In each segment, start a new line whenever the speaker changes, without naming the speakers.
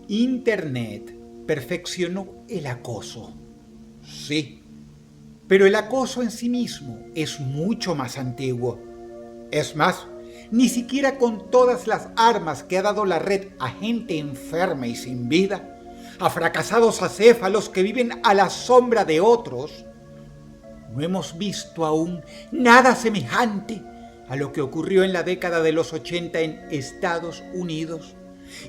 Internet perfeccionó el acoso. Sí, pero el acoso en sí mismo es mucho más antiguo. Es más, ni siquiera con todas las armas que ha dado la red a gente enferma y sin vida, a fracasados acéfalos que viven a la sombra de otros, no hemos visto aún nada semejante a lo que ocurrió en la década de los 80 en Estados Unidos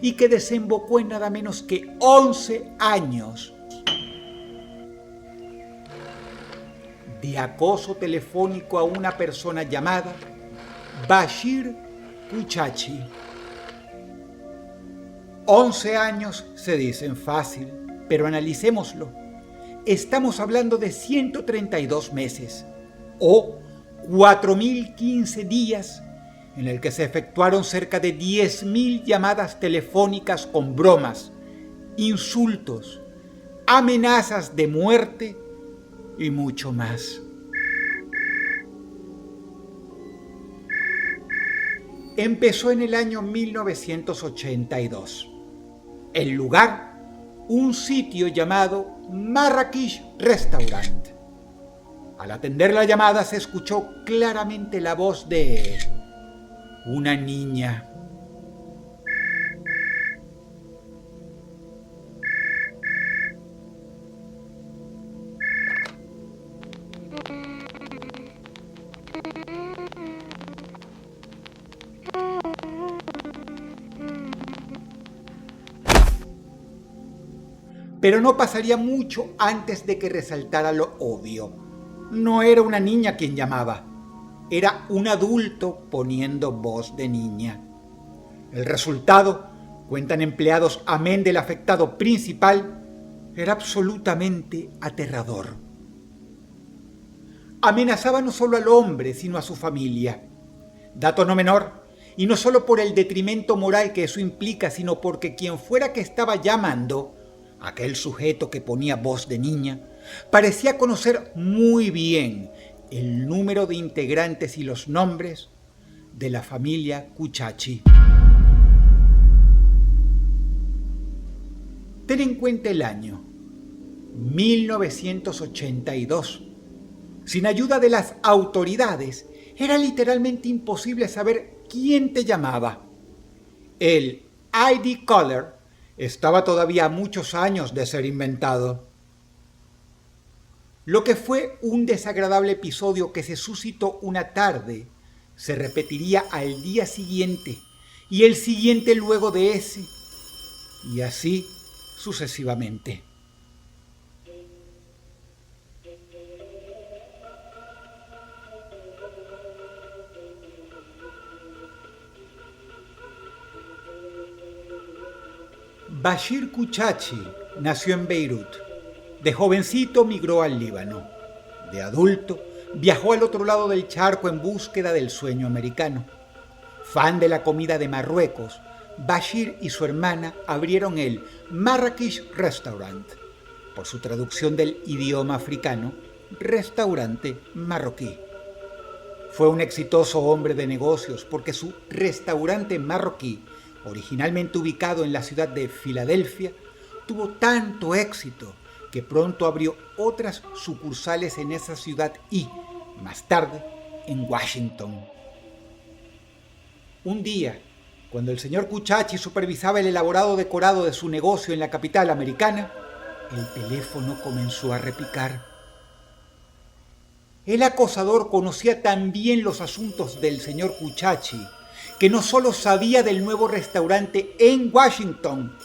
y que desembocó en nada menos que 11 años de acoso telefónico a una persona llamada Bashir Kuchachi. 11 años se dicen fácil, pero analicémoslo. Estamos hablando de 132 meses o 4.015 días en el que se efectuaron cerca de 10.000 llamadas telefónicas con bromas, insultos, amenazas de muerte y mucho más. Empezó en el año 1982. El lugar, un sitio llamado Marrakech Restaurant. Al atender la llamada se escuchó claramente la voz de una niña. Pero no pasaría mucho antes de que resaltara lo obvio. No era una niña quien llamaba, era un adulto poniendo voz de niña. El resultado, cuentan empleados amén del afectado principal, era absolutamente aterrador. Amenazaba no solo al hombre, sino a su familia. Dato no menor, y no solo por el detrimento moral que eso implica, sino porque quien fuera que estaba llamando, aquel sujeto que ponía voz de niña, parecía conocer muy bien el número de integrantes y los nombres de la familia Kuchachi. Ten en cuenta el año, 1982. Sin ayuda de las autoridades, era literalmente imposible saber quién te llamaba. El ID caller estaba todavía a muchos años de ser inventado. Lo que fue un desagradable episodio que se suscitó una tarde, se repetiría al día siguiente y el siguiente luego de ese, y así sucesivamente. Bashir Kuchachi nació en Beirut. De jovencito migró al Líbano. De adulto viajó al otro lado del charco en búsqueda del sueño americano. Fan de la comida de Marruecos, Bashir y su hermana abrieron el Marrakech Restaurant, por su traducción del idioma africano, restaurante marroquí. Fue un exitoso hombre de negocios porque su restaurante marroquí, originalmente ubicado en la ciudad de Filadelfia, tuvo tanto éxito que pronto abrió otras sucursales en esa ciudad y, más tarde, en Washington. Un día, cuando el señor Kuchachi supervisaba el elaborado decorado de su negocio en la capital americana, el teléfono comenzó a repicar. El acosador conocía tan bien los asuntos del señor Kuchachi que no solo sabía del nuevo restaurante en Washington,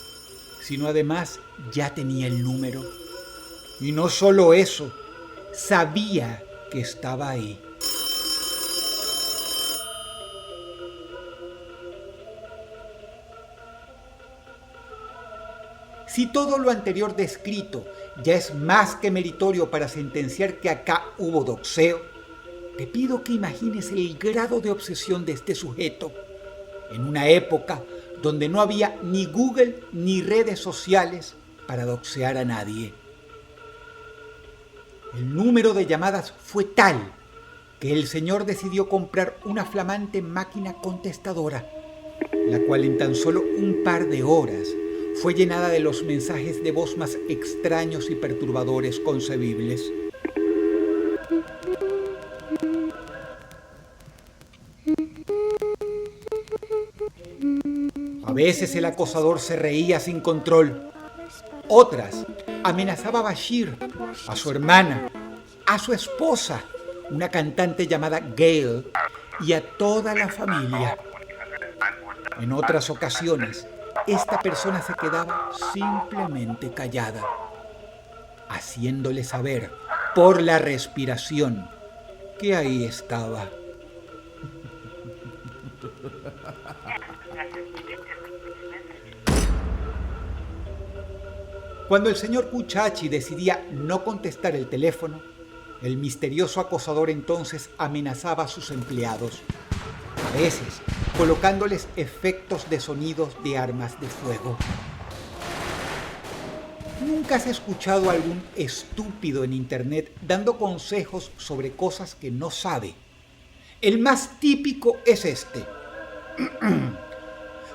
sino además ya tenía el número. Y no solo eso, sabía que estaba ahí. Si todo lo anterior descrito ya es más que meritorio para sentenciar que acá hubo doxeo, te pido que imagines el grado de obsesión de este sujeto en una época donde no había ni Google ni redes sociales para doxear a nadie. El número de llamadas fue tal que el señor decidió comprar una flamante máquina contestadora, la cual en tan solo un par de horas fue llenada de los mensajes de voz más extraños y perturbadores concebibles. A veces el acosador se reía sin control. Otras amenazaba a Bashir, a su hermana, a su esposa, una cantante llamada Gail, y a toda la familia. En otras ocasiones, esta persona se quedaba simplemente callada, haciéndole saber por la respiración que ahí estaba. Cuando el señor Kuchachi decidía no contestar el teléfono, el misterioso acosador entonces amenazaba a sus empleados, a veces colocándoles efectos de sonidos de armas de fuego. ¿Nunca has escuchado a algún estúpido en internet dando consejos sobre cosas que no sabe? El más típico es este.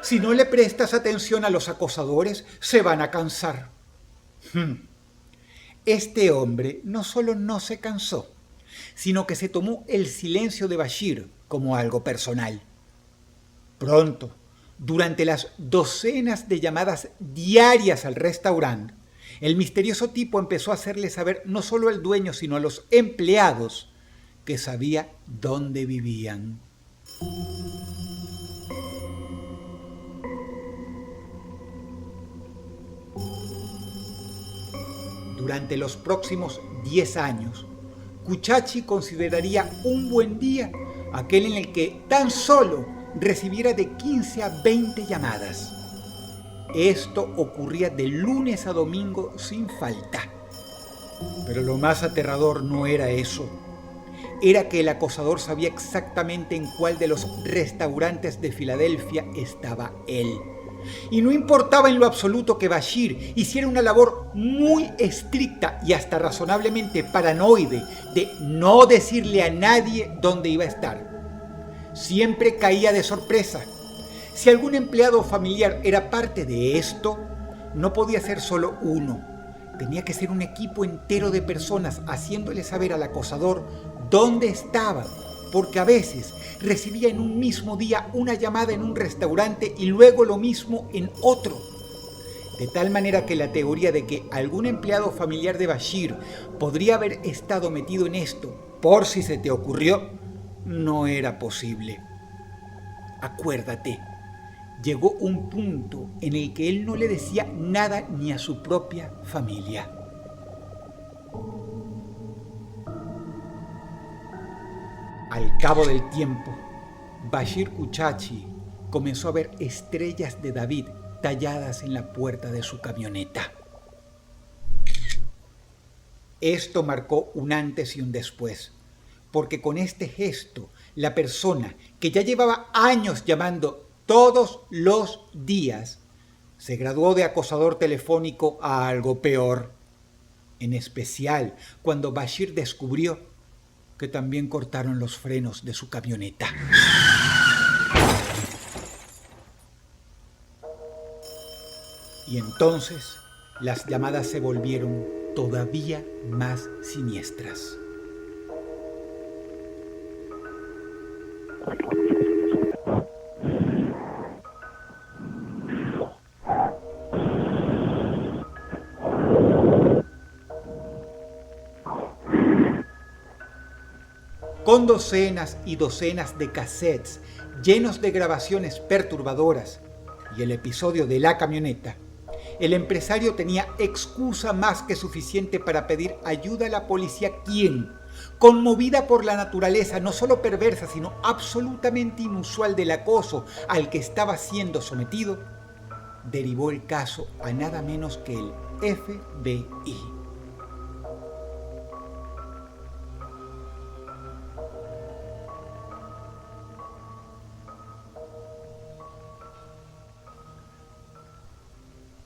Si no le prestas atención a los acosadores, se van a cansar. Este hombre no solo no se cansó, sino que se tomó el silencio de Bashir como algo personal. Pronto, durante las docenas de llamadas diarias al restaurante, el misterioso tipo empezó a hacerle saber no solo al dueño, sino a los empleados que sabía dónde vivían. Durante los próximos 10 años, Kuchachi consideraría un buen día aquel en el que tan solo recibiera de 15 a 20 llamadas. Esto ocurría de lunes a domingo sin falta. Pero lo más aterrador no era eso. Era que el acosador sabía exactamente en cuál de los restaurantes de Filadelfia estaba él. Y no importaba en lo absoluto que Bashir hiciera una labor muy estricta y hasta razonablemente paranoide de no decirle a nadie dónde iba a estar. Siempre caía de sorpresa. Si algún empleado familiar era parte de esto, no podía ser solo uno. Tenía que ser un equipo entero de personas haciéndole saber al acosador dónde estaba, porque a veces recibía en un mismo día una llamada en un restaurante y luego lo mismo en otro. De tal manera que la teoría de que algún empleado familiar de Bashir podría haber estado metido en esto, por si se te ocurrió, no era posible. Acuérdate, llegó un punto en el que él no le decía nada ni a su propia familia. Al cabo del tiempo, Bashir Kuchachi comenzó a ver estrellas de David talladas en la puerta de su camioneta. Esto marcó un antes y un después, porque con este gesto, la persona que ya llevaba años llamando todos los días, se graduó de acosador telefónico a algo peor, en especial cuando Bashir descubrió que también cortaron los frenos de su camioneta. Y entonces las llamadas se volvieron todavía más siniestras. Con docenas y docenas de cassettes llenos de grabaciones perturbadoras y el episodio de la camioneta, el empresario tenía excusa más que suficiente para pedir ayuda a la policía, quien, conmovida por la naturaleza no solo perversa, sino absolutamente inusual del acoso al que estaba siendo sometido, derivó el caso a nada menos que el FBI.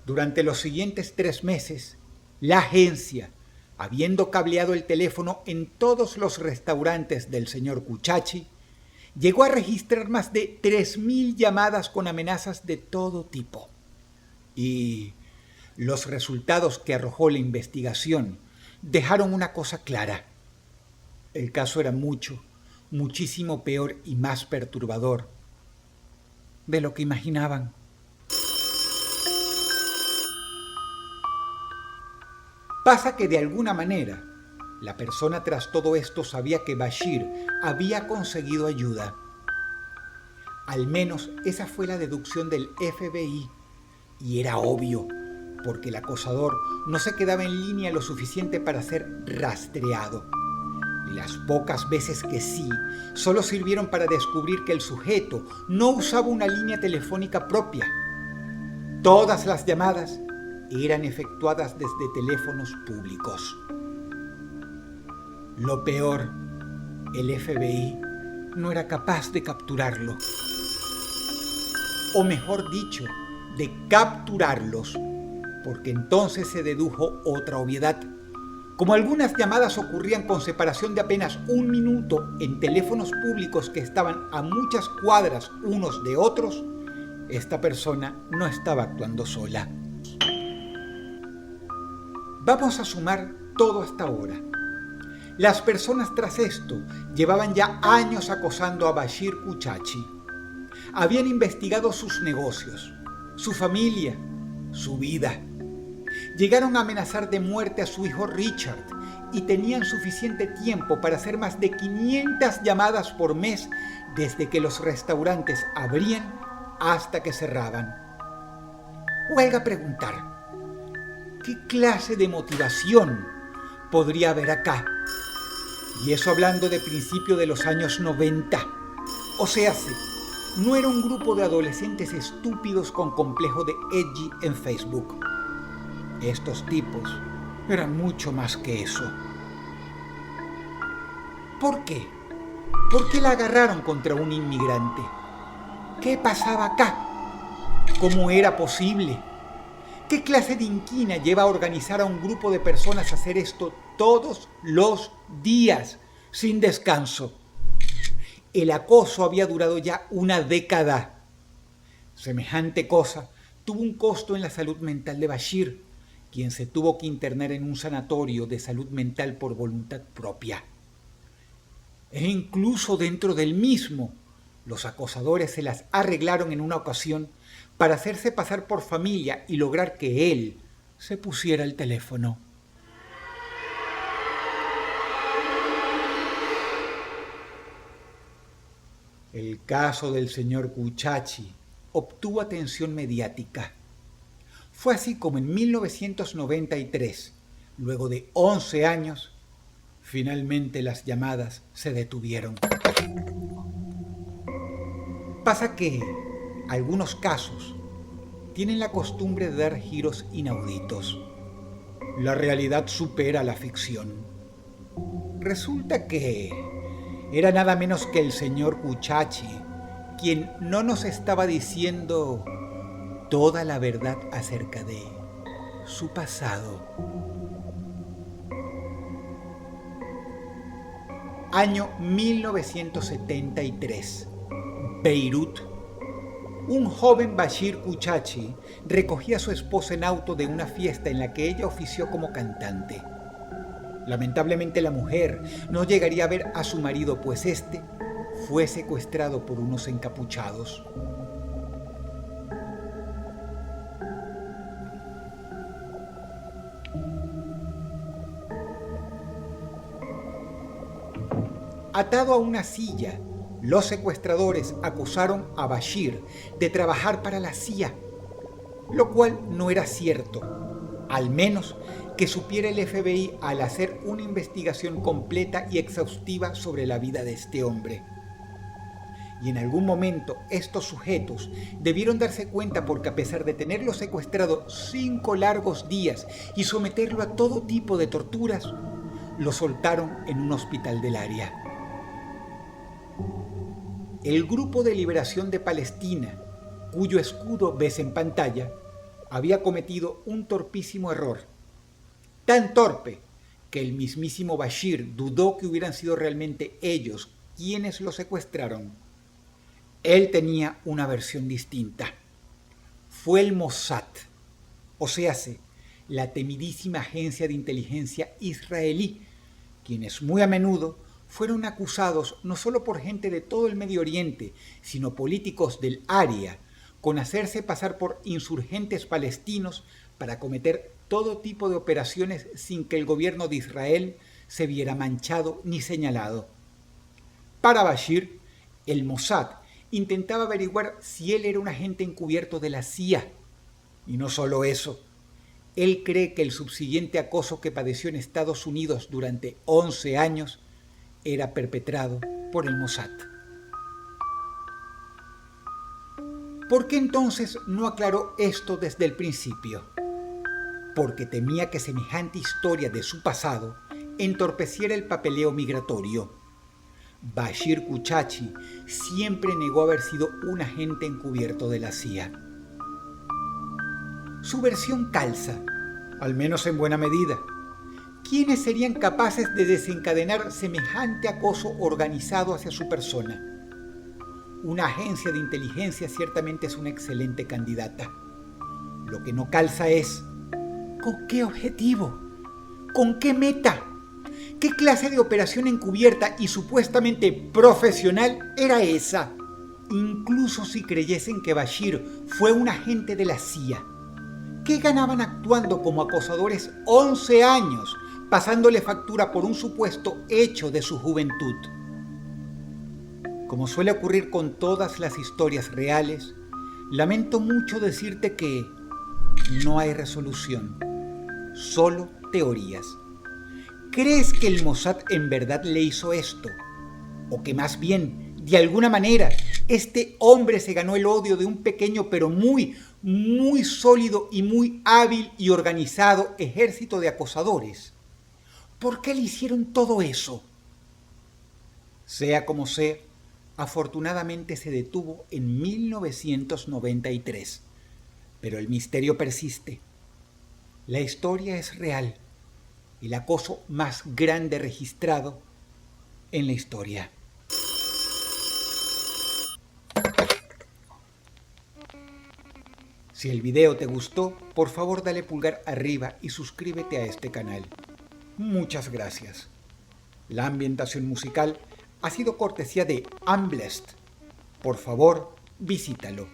Durante los siguientes 3 meses, la agencia, habiendo cableado el teléfono en todos los restaurantes del señor Kuchachi, llegó a registrar más de 3.000 llamadas con amenazas de todo tipo. Y los resultados que arrojó la investigación dejaron una cosa clara. El caso era muchísimo peor y más perturbador de lo que imaginaban. Pasa que de alguna manera, la persona tras todo esto sabía que Bashir había conseguido ayuda. Al menos esa fue la deducción del FBI. Y era obvio, porque el acosador no se quedaba en línea lo suficiente para ser rastreado. Y las pocas veces que sí, solo sirvieron para descubrir que el sujeto no usaba una línea telefónica propia. Todas las llamadas eran efectuadas desde teléfonos públicos. Lo peor, el FBI no era capaz de capturarlo. O mejor dicho, de capturarlos, porque entonces se dedujo otra obviedad. Como algunas llamadas ocurrían con separación de apenas 1 minuto en teléfonos públicos que estaban a muchas cuadras unos de otros, esta persona no estaba actuando sola. Vamos a sumar todo hasta ahora. Las personas tras esto llevaban ya años acosando a Bashir Kuchachi. Habían investigado sus negocios, su familia, su vida. Llegaron a amenazar de muerte a su hijo Richard y tenían suficiente tiempo para hacer más de 500 llamadas por mes desde que los restaurantes abrían hasta que cerraban. Huelga preguntar, ¿qué clase de motivación podría haber acá? Y eso hablando de principio de los años 90. O sea, no era un grupo de adolescentes estúpidos con complejo de edgy en Facebook. Estos tipos eran mucho más que eso. ¿Por qué? ¿Por qué la agarraron contra un inmigrante? ¿Qué pasaba acá? ¿Cómo era posible? ¿Qué clase de inquina lleva a organizar a un grupo de personas a hacer esto todos los días, sin descanso? El acoso había durado ya una década. Semejante cosa tuvo un costo en la salud mental de Bashir, quien se tuvo que internar en un sanatorio de salud mental por voluntad propia. E incluso dentro del mismo, los acosadores se las arreglaron en una ocasión para hacerse pasar por familia y lograr que él se pusiera el teléfono. El caso del señor Kuchachi obtuvo atención mediática. Fue así como en 1993, luego de 11 años, finalmente las llamadas se detuvieron. Pasa que algunos casos tienen la costumbre de dar giros inauditos. La realidad supera la ficción. Resulta que era nada menos que el señor Kuchachi quien no nos estaba diciendo toda la verdad acerca de su pasado. Año 1973. Beirut. Un joven Bashir Kuchachi recogía a su esposa en auto de una fiesta en la que ella ofició como cantante. Lamentablemente la mujer no llegaría a ver a su marido, pues éste fue secuestrado por unos encapuchados. Atado a una silla, los secuestradores acusaron a Bashir de trabajar para la CIA, lo cual no era cierto, al menos que supiera el FBI al hacer una investigación completa y exhaustiva sobre la vida de este hombre. Y en algún momento estos sujetos debieron darse cuenta porque a pesar de tenerlo secuestrado 5 largos días y someterlo a todo tipo de torturas, lo soltaron en un hospital del área. El Grupo de Liberación de Palestina, cuyo escudo ves en pantalla, había cometido un torpísimo error. Tan torpe que el mismísimo Bashir dudó que hubieran sido realmente ellos quienes lo secuestraron. Él tenía una versión distinta. Fue el Mossad, o séase, la temidísima agencia de inteligencia israelí, quienes muy a menudo fueron acusados no solo por gente de todo el Medio Oriente, sino políticos del área, con hacerse pasar por insurgentes palestinos para cometer todo tipo de operaciones sin que el gobierno de Israel se viera manchado ni señalado. Para Bashir, el Mossad intentaba averiguar si él era un agente encubierto de la CIA. Y no solo eso, él cree que el subsiguiente acoso que padeció en Estados Unidos durante 11 años era perpetrado por el Mossad. ¿Por qué entonces no aclaró esto desde el principio? Porque temía que semejante historia de su pasado entorpeciera el papeleo migratorio. Bashir Kuchachi siempre negó haber sido un agente encubierto de la CIA. Su versión calza, al menos en buena medida. ¿Quiénes serían capaces de desencadenar semejante acoso organizado hacia su persona? Una agencia de inteligencia ciertamente es una excelente candidata. Lo que no calza es, ¿con qué objetivo? ¿Con qué meta? ¿Qué clase de operación encubierta y supuestamente profesional era esa? Incluso si creyesen que Bashir fue un agente de la CIA, ¿qué ganaban actuando como acosadores 11 años, pasándole factura por un supuesto hecho de su juventud? Como suele ocurrir con todas las historias reales, lamento mucho decirte que no hay resolución, solo teorías. ¿Crees que el Mossad en verdad le hizo esto? ¿O que más bien, de alguna manera, este hombre se ganó el odio de un pequeño pero muy sólido y muy hábil y organizado ejército de acosadores? ¿Por qué le hicieron todo eso? Sea como sea, afortunadamente se detuvo en 1993, pero el misterio persiste. La historia es real, el acoso más grande registrado en la historia. Si el video te gustó, por favor dale pulgar arriba y suscríbete a este canal. Muchas gracias. La ambientación musical ha sido cortesía de Unblessed. Por favor, visítalo.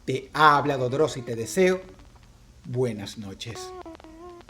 Te ha hablado Dross y te deseo buenas noches.